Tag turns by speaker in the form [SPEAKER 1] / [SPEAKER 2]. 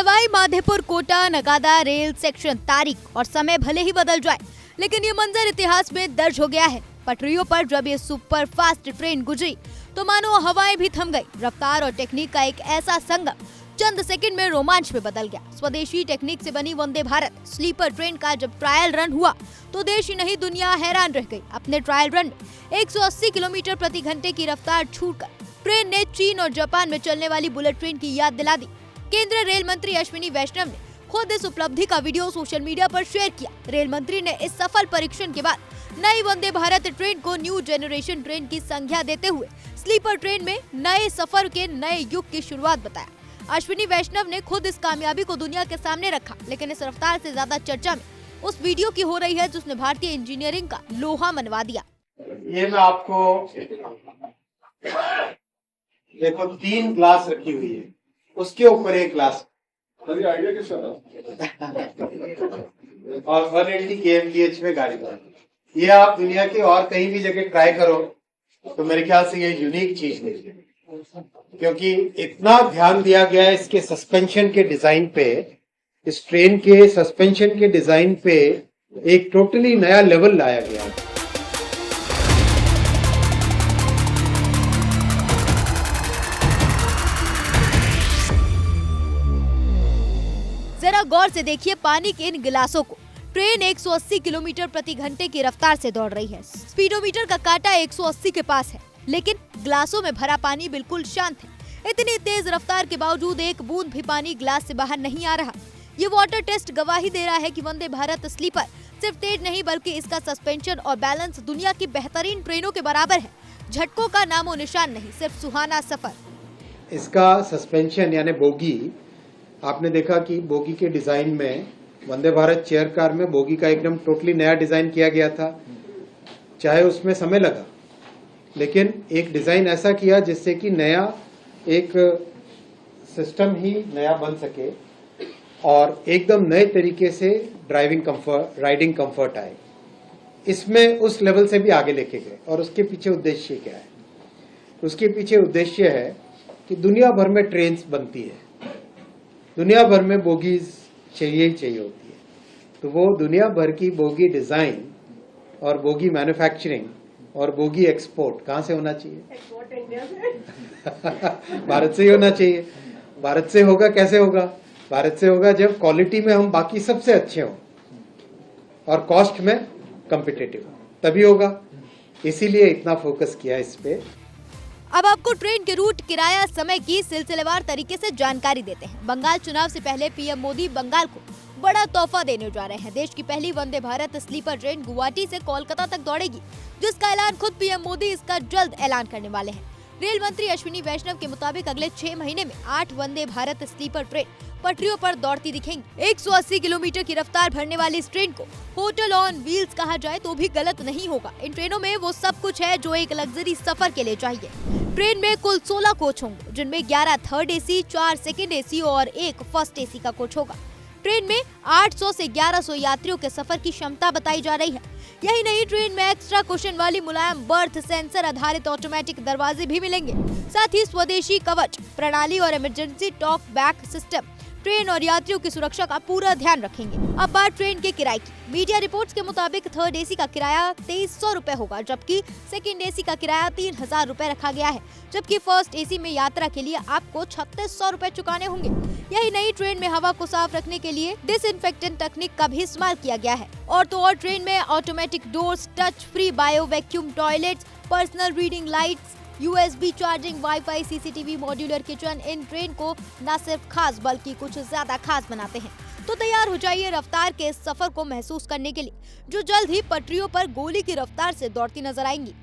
[SPEAKER 1] Sawai Madhopur Kota नगादा rail section तारीख और समय भले ही बदल जाए, लेकिन ये मंजर इतिहास में दर्ज हो गया है। पटरियों पर जब ये सुपर फास्ट ट्रेन गुजरी तो मानो हवाएं भी थम गई। रफ्तार और टेक्निक का एक ऐसा संगम चंद सेकंड में रोमांच में बदल गया। स्वदेशी टेक्निक से बनी वंदे भारत स्लीपर ट्रेन का जब ट्रायल रन हुआ तो देश ही नहीं दुनिया हैरान रह गई। अपने ट्रायल रन में 180 किलोमीटर प्रति घंटे की रफ्तार छूकर ट्रेन ने चीन और जापान में चलने वाली बुलेट ट्रेन की याद दिला दी। केंद्रीय रेल मंत्री अश्विनी वैष्णव ने खुद इस उपलब्धि का वीडियो सोशल मीडिया पर शेयर किया। रेल मंत्री ने इस सफल परीक्षण के बाद नई वंदे भारत ट्रेन को न्यू जनरेशन ट्रेन की संज्ञा देते हुए स्लीपर ट्रेन में नए सफर के नए युग की शुरुआत बताया। अश्विनी वैष्णव ने खुद इस कामयाबी को दुनिया के सामने रखा, लेकिन इस रफ्तार से ज्यादा चर्चा में उस वीडियो की हो रही है जिसने भारतीय इंजीनियरिंग का लोहा मनवा दिया।
[SPEAKER 2] ये मैं आपको देखो 3 ग्लास रखी हुई है, उसके ऊपर एक ग्लास
[SPEAKER 3] आइडिया किसका
[SPEAKER 2] और 180 kmph में गाड़ी है। ये आप दुनिया के और कहीं भी जगह ट्राई करो तो मेरे ख्याल से ये यूनिक चीज नहीं है, क्योंकि इतना ध्यान दिया गया है इसके सस्पेंशन के डिजाइन पे, इस ट्रेन के सस्पेंशन के डिजाइन पे एक टोटली नया लेवल लाया गया है।
[SPEAKER 1] जरा गौर से देखिए पानी के इन गिलासों को। ट्रेन 180 किलोमीटर प्रति घंटे की रफ्तार से दौड़ रही है। स्पीडोमीटर का कांटा 180 के पास है, लेकिन ग्लासों में भरा पानी बिल्कुल शांत है। इतनी तेज रफ्तार के बावजूद एक बूंद भी पानी ग्लास से बाहर नहीं आ रहा। ये वाटर टेस्ट गवाही दे रहा है कि वंदे भारत स्लीपर सिर्फ तेज नहीं बल्कि इसका सस्पेंशन और बैलेंस दुनिया की बेहतरीन ट्रेनों के बराबर है। झटकों का नामो निशान नहीं, सिर्फ सुहाना सफर।
[SPEAKER 2] इसका सस्पेंशन यानी बोगी, आपने देखा कि बोगी के डिजाइन में वंदे भारत चेयर कार में बोगी का एकदम टोटली नया डिजाइन किया गया था। चाहे उसमें समय लगा, लेकिन एक डिजाइन ऐसा किया जिससे कि नया एक सिस्टम ही नया बन सके और एकदम नए तरीके से राइडिंग कंफर्ट आए। इसमें उस लेवल से भी आगे लेके गए और उसके पीछे उद्देश्य क्या है? उसके पीछे उद्देश्य है कि दुनिया भर में ट्रेन्स बनती है, दुनिया भर में बोगीज चाहिए ही चाहिए होती है, तो वो दुनिया भर की बोगी डिजाइन और बोगी मैन्युफैक्चरिंग और बोगी एक्सपोर्ट कहाँ से होना चाहिए? भारत से ही होना चाहिए। भारत से होगा, कैसे होगा? भारत से होगा जब क्वालिटी में हम बाकी सबसे अच्छे हों और कॉस्ट में कम्पिटिटिव, तभी होगा। इसीलिए इतना फोकस किया इस पे।
[SPEAKER 1] अब आपको ट्रेन के रूट, किराया, समय की सिलसिलेवार तरीके से जानकारी देते हैं। बंगाल चुनाव से पहले पीएम मोदी बंगाल को बड़ा तोहफा देने जा रहे हैं। देश की पहली वंदे भारत स्लीपर ट्रेन गुवाहाटी से कोलकाता तक दौड़ेगी, जिसका ऐलान खुद पीएम मोदी इसका जल्द ऐलान करने वाले हैं। रेल मंत्री अश्विनी वैष्णव के मुताबिक अगले 6 महीने में 8 वंदे भारत स्लीपर ट्रेन पटरियों पर दौड़ती दिखेंगी। 180 किलोमीटर की रफ्तार भरने वाली इस ट्रेन को होटल ऑन व्हील्स कहा जाए तो भी गलत नहीं होगा। इन ट्रेनों में वो सब कुछ है जो एक लग्जरी सफर के लिए चाहिए। ट्रेन में कुल 16 कोच होंगे, जिनमें 11 थर्ड एसी, 4 सेकंड एसी और 1 फर्स्ट एसी का कोच होगा। ट्रेन में 800 से 1100 यात्रियों के सफर की क्षमता बताई जा रही है। यही नहीं, ट्रेन में एक्स्ट्रा कुशन वाली मुलायम बर्थ, सेंसर आधारित ऑटोमेटिक दरवाजे भी मिलेंगे। साथ ही स्वदेशी कवच प्रणाली और emergency talk back system train और यात्रियों की सुरक्षा का पूरा ध्यान रखेंगे। अब बात ट्रेन के किराए की। मीडिया रिपोर्ट्स के मुताबिक थर्ड एसी का किराया 2300 रुपए होगा, जबकि सेकंड एसी का किराया 3000 रुपए रखा गया है, जबकि फर्स्ट एसी में यात्रा के लिए आपको 3600 रुपए चुकाने होंगे। यही नहीं, ट्रेन में हवा को साफ रखने के लिए डिसइंफेक्टेंट तकनीक का भी इस्तेमाल किया गया है। और तो और ट्रेन में automatic doors, touch free bio vacuum toilets, personal reading lights, USB charging, wifi, CCTV, modular kitchen in train को न सिर्फ खास बल्कि कुछ ज्यादा खास बनाते हैं। तो तैयार हो जाइए रफ्तार के इस सफर को महसूस करने के लिए, जो जल्द ही पटरियों पर गोली की रफ्तार से दौड़ती नजर आएंगी।